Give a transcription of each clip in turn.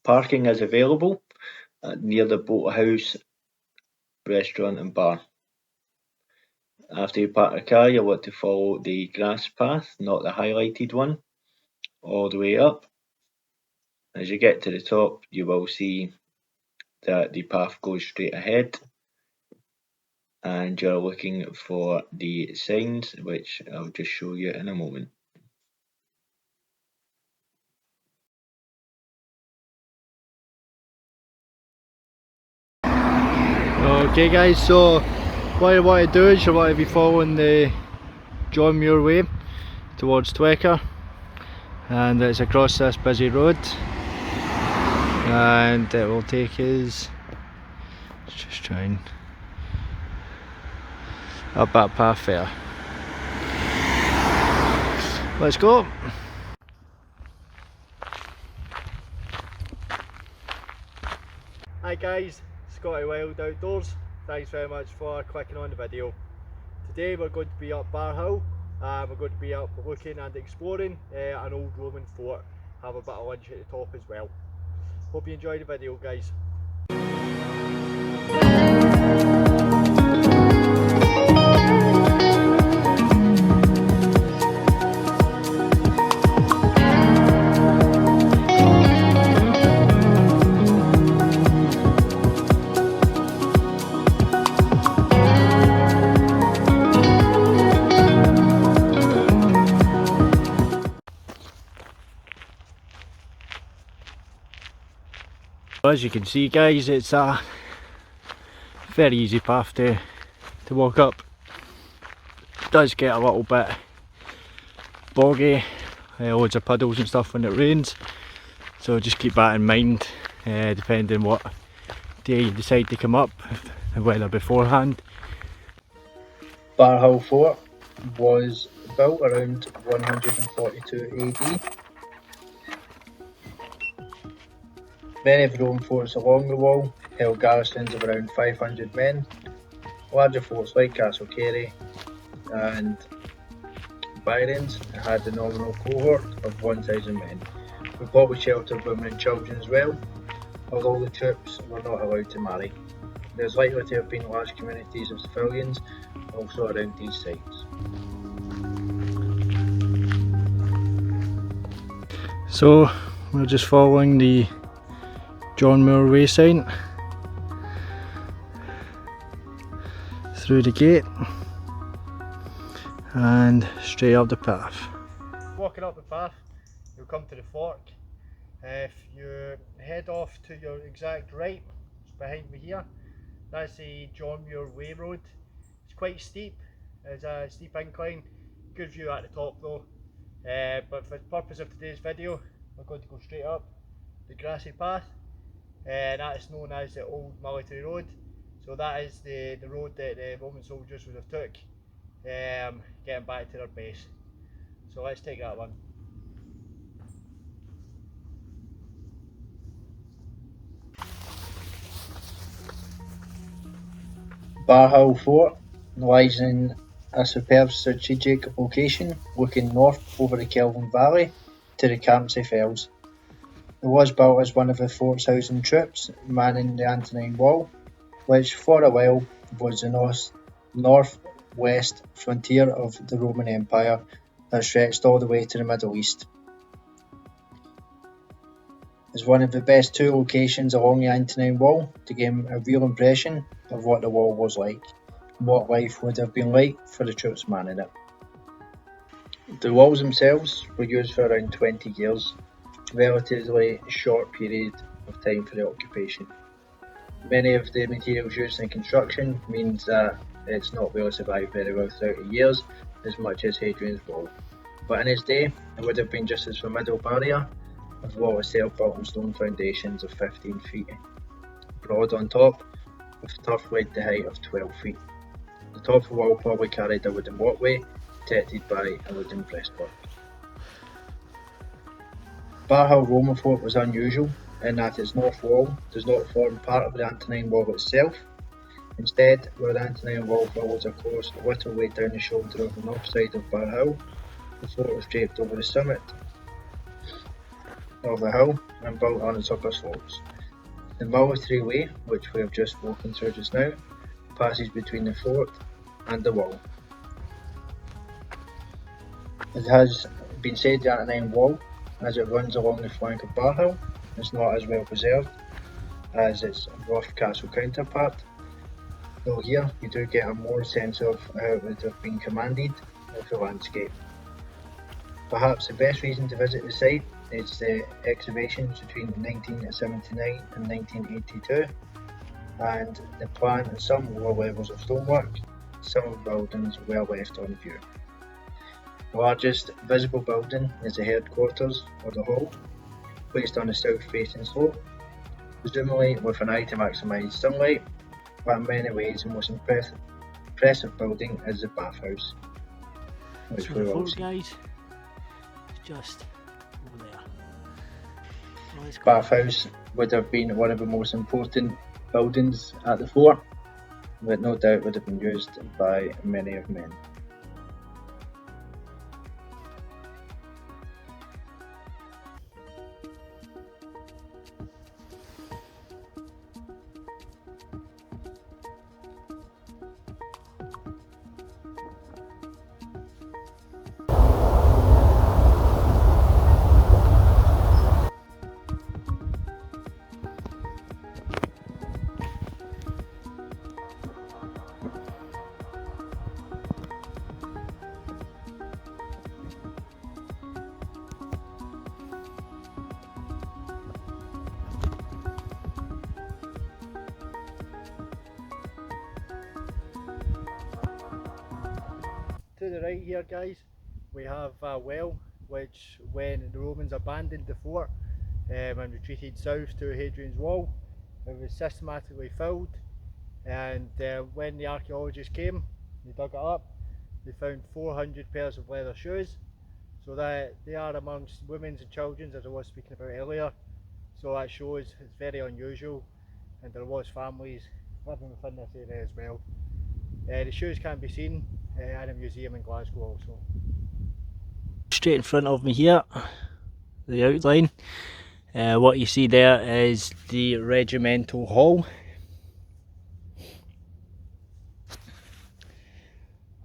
Parking is available near the boathouse, restaurant and bar. After you park the car, you'll want to follow the grass path, not the highlighted one, all the way up. As you get to the top, you will see that the path goes straight ahead, and you're looking for the signs, which I'll just show you in a moment. Okay guys, so what you want to do is you want to be following the John Muir Way towards Twecker, and it's across this busy road, and it will take us, let's just try and up that path there. Let's go. Hi guys, Scotty Wild Outdoors. Thanks very much for clicking on the video. Today we're going to be up Bar Hill, and we're going to be up looking and exploring an old Roman fort. Have a bit of lunch at the top as well. Hope you enjoy the video guys. As you can see guys, it's a very easy path to walk up. It does get a little bit boggy, loads of puddles and stuff when it rains, so just keep that in mind depending what day you decide to come up, the weather beforehand. Bar Hill Fort was built around 142 AD. Many of the Roman forts along the wall held garrisons of around 500 men. Larger forts like Castle Carey and Byron's had a nominal cohort of 1,000 men, with probably sheltered women and children as well, although the troops were not allowed to marry. There's likely to have been large communities of civilians also around these sites. So we're just following the John Muir Way sign through the gate and straight up the path. Walking up the path, you'll come to the fork. If you head off to your exact right, it's behind me here, that's the John Muir Way road. It's quite steep, it's a steep incline, good view at the top though, but for the purpose of today's video we're going to go straight up the grassy path. That is known as the Old Military Road. So that is the road that the Roman soldiers would have took getting back to their base. So let's take that one. Bar Hill Fort lies in a superb strategic location looking north over the Kelvin Valley to the Campsie Fells. It was built as one of the fort's housing troops manning the Antonine Wall, which for a while was the north-west frontier of the Roman Empire that stretched all the way to the Middle East. It's one of the best two locations along the Antonine Wall to gain a real impression of what the wall was like and what life would have been like for the troops manning it. The walls themselves were used for around 20 years. Relatively short period of time for the occupation. Many of the materials used in construction means that it's not really survived very well throughout the years, as much as Hadrian's Wall. But in its day, it would have been just as formidable barrier, as the wall itself built on stone foundations of 15 feet broad on top, with turf laid to height of 12 feet. The top of the wall probably carried a wooden walkway, protected by a wooden breastwork. Bar Hill Roman Fort was unusual in that its north wall does not form part of the Antonine Wall itself. Instead, where the Antonine Wall follows a course a little way down the shoulder of the north side of Bar Hill, the fort was draped over the summit. of the hill and built on its upper slopes. The military way, which we have just walked through just now, passes between the fort and the wall. It has been said the Antonine Wall, as it runs along the flank of Bar Hill, is not as well preserved as its rough castle counterpart, though here you do get a more sense of how it would have been commanded with the landscape. Perhaps the best reason to visit the site is the excavations between 1979 and 1982, and the plan and some lower levels of stonework. Some of the buildings were left on view. The largest visible building is the headquarters, or the hall, placed on the south-facing slope, presumably with an eye to maximise sunlight, but in many ways the most impressive building is the bathhouse, which we will see. Guys, it's just over there. Bathhouse would have been one of the most important buildings at the fort, but no doubt would have been used by many of men. To the right here, guys, we have a well which, when the Romans abandoned the fort and retreated south to Hadrian's Wall, it was systematically filled, and when the archaeologists came, they dug it up, they found 400 pairs of leather shoes, so that they are amongst women's and children's, as I was speaking about earlier, so that shows it's very unusual, and there was families living within this area as well. The shoes can be seen in a museum in Glasgow also. Straight in front of me here, the outline. What you see there is the Regimental Hall.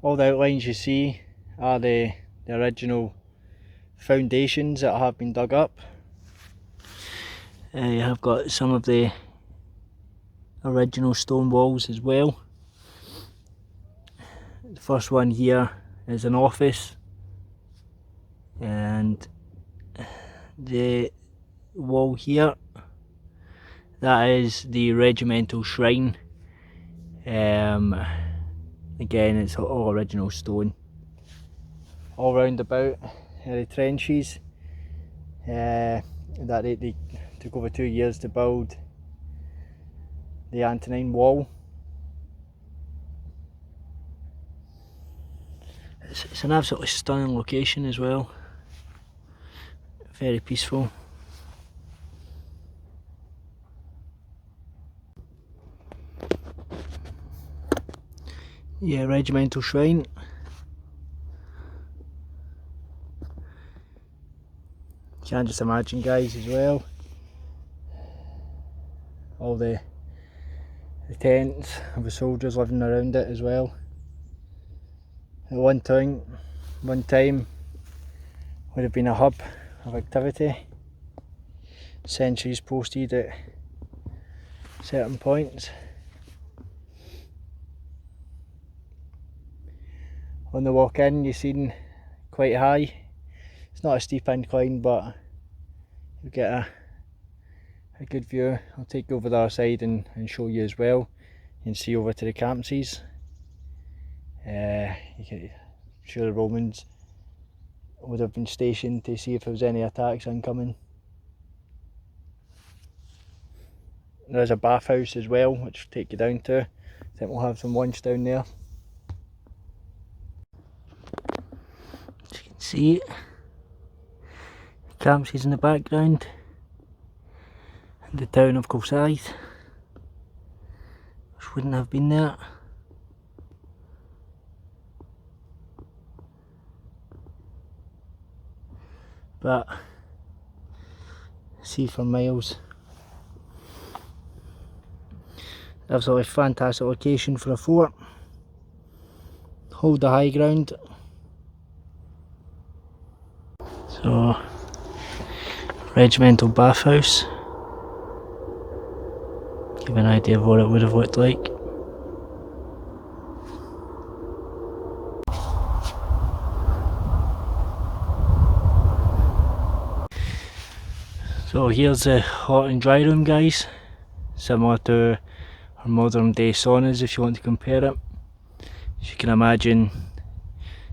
All the outlines you see are the original foundations that have been dug up. You have got some of the original stone walls as well. The first one here is an office, and the wall here, that is the Regimental Shrine. Again, it's all original stone. All round about the trenches that they took over 2 years to build the Antonine Wall. It's an absolutely stunning location as well. Very peaceful. Yeah, Regimental Shrine. You can just imagine, guys, as well, all the tents of the soldiers living around it as well. At one time would have been a hub of activity. Sentries posted at certain points. On the walk in, you've seen quite high. It's not a steep incline, but you get a good view. I'll take you over the other side and show you as well. You can see over to the campsies. I'm sure the Romans would have been stationed to see if there was any attacks incoming. There's a bathhouse as well, which will take you down to. I think we'll have some lunch down there. As you can see, the campsies in the background, and the town of Kilsyth, which wouldn't have been there. But See for miles. Absolutely fantastic location for a fort. Hold the high ground. So, regimental bathhouse. Give an idea of what it would have looked like. So here's the hot and dry room, guys. Similar to our modern day saunas if you want to compare it. As you can imagine,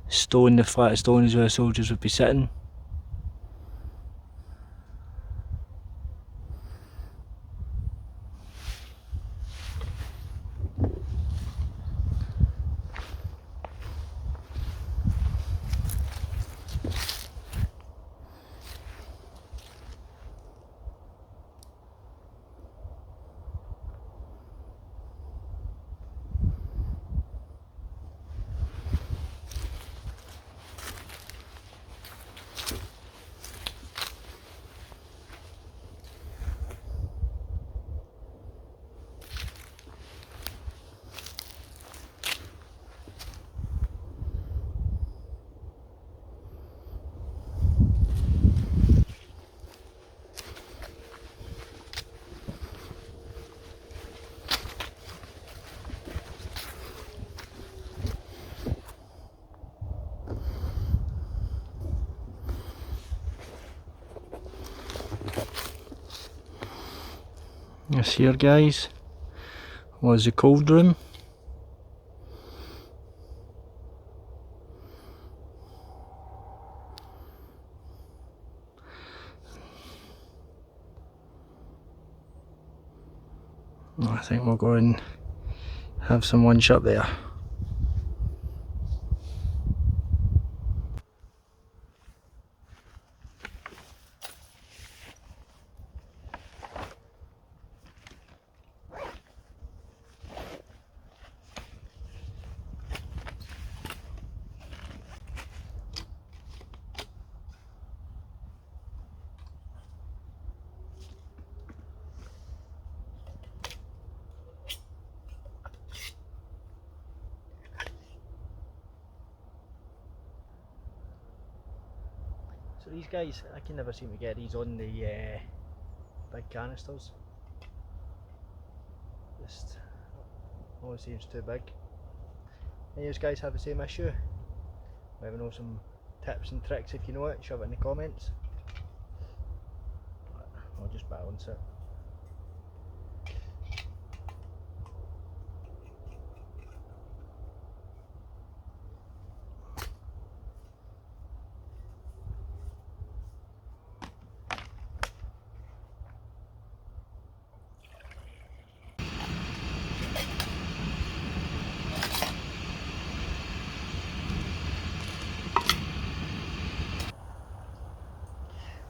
stone, the flat stone is where the soldiers would be sitting. This here, guys, was the cold room. I think we'll go and have some lunch up there. So these guys, I can never seem to get these on the big canisters. Just always seems too big. Any of you guys have the same issue? Maybe know some tips and tricks. If you know it, shove it in the comments. I'll just balance it.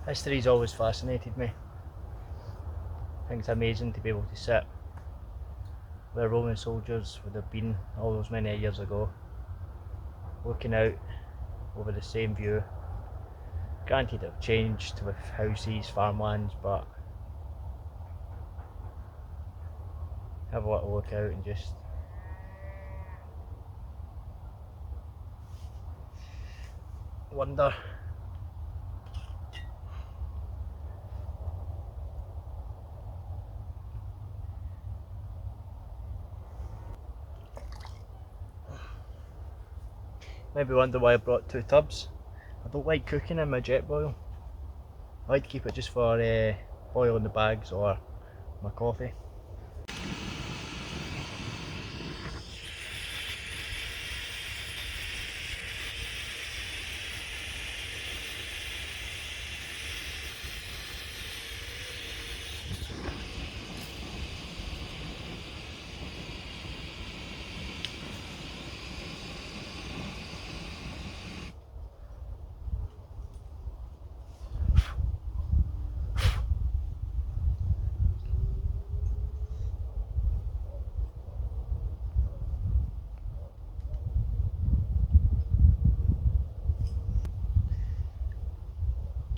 History's always fascinated me. I think it's amazing to be able to sit where Roman soldiers would have been all those many years ago, looking out over the same view. Granted, it changed with houses, farmlands, but have a little look out and just wonder. Maybe wonder why I brought 2 tubs. I don't like cooking in my Jetboil. I like to keep it just for boiling the bags or my coffee.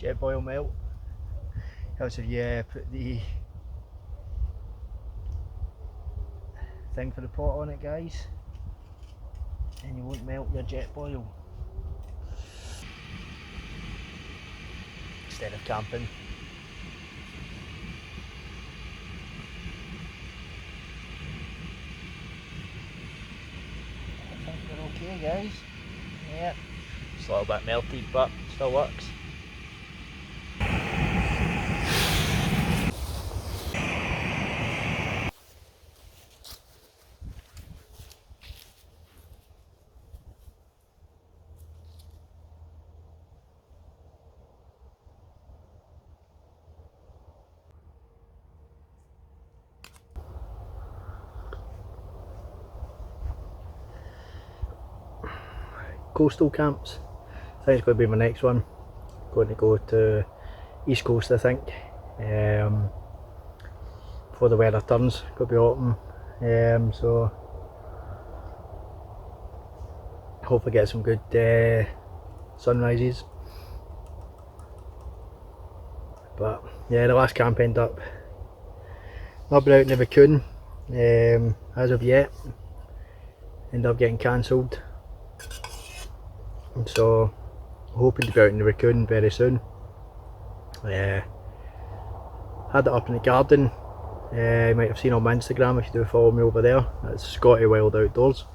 Jetboil melt. Helps if you put the thing for the pot on it, guys, and you won't melt your Jetboil instead of camping. I think we're okay, guys. Yeah, it's a little bit melted, but still works. Coastal camps, I think it's going to be my next one. Going to go to East Coast, I think, before the weather turns. Could be autumn, so hopefully get some good sunrises. But yeah, the last camp ended up not being out in the raccoon as of yet. Ended up getting cancelled, so hoping to be out in the raccoon very soon. Had it up in the garden. You might have seen on my Instagram if you do follow me over there. That's Scotty Wild Outdoors.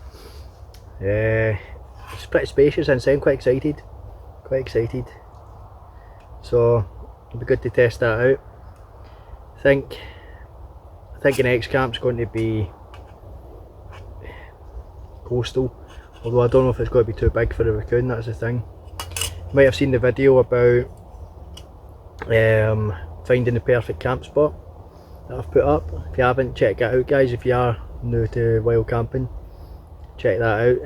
It's pretty spacious inside. I'm quite excited. So it'll be good to test that out. I think the next camp's going to be coastal, although I don't know if it's going to be too big for the raccoon. That's the thing. You might have seen the video about finding the perfect camp spot that I've put up. If you haven't, check it out, guys. If you are new to wild camping, check that out.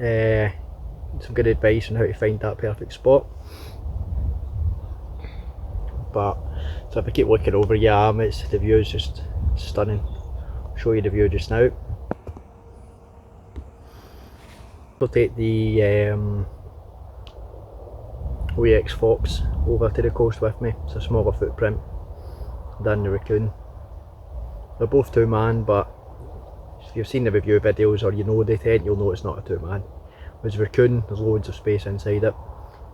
Some good advice on how to find that perfect spot. But so if I keep looking over, yeah, the view is just stunning. I'll show you the view just now. I'll take the OEX Fox over to the coast with me. It's a smaller footprint than the raccoon. They're both 2-man, but if you've seen the review videos or you know the tent, you'll know it's not a 2-man. Whereas raccoon, there's loads of space inside it.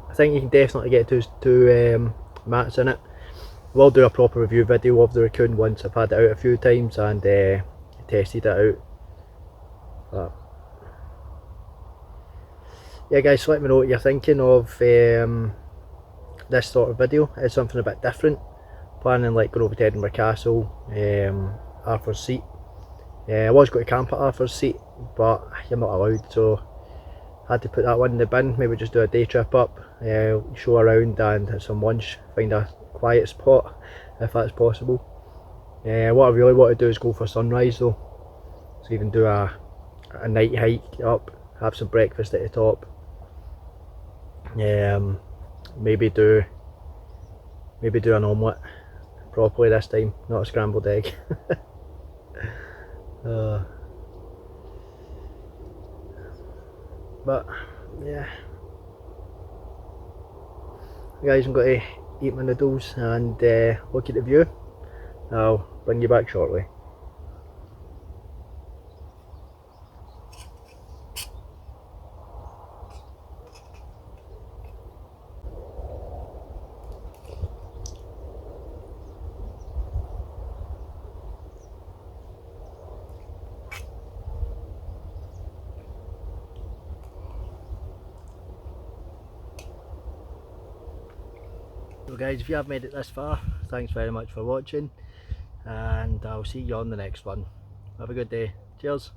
I think you can definitely get two mats in it. We'll do a proper review video of the raccoon once I've had it out a few times and tested it out. But yeah, guys, so let me know what you're thinking of this sort of video. It's something a bit different. Planning like going over to Edinburgh Castle, Arthur's Seat. I was going to camp at Arthur's Seat, but you're not allowed, so I had to put that one in the bin. Maybe just do a day trip up, show around and have some lunch, find a quiet spot if that's possible. What I really want to do is go for sunrise though, so even do a night hike up, have some breakfast at the top, maybe do an omelette properly this time, not a scrambled egg. But yeah, guys, I'm going to eat my noodles and look at the view. I'll bring you back shortly. So guys, if you have made it this far, thanks very much for watching, and I'll see you on the next one. Have a good day. Cheers.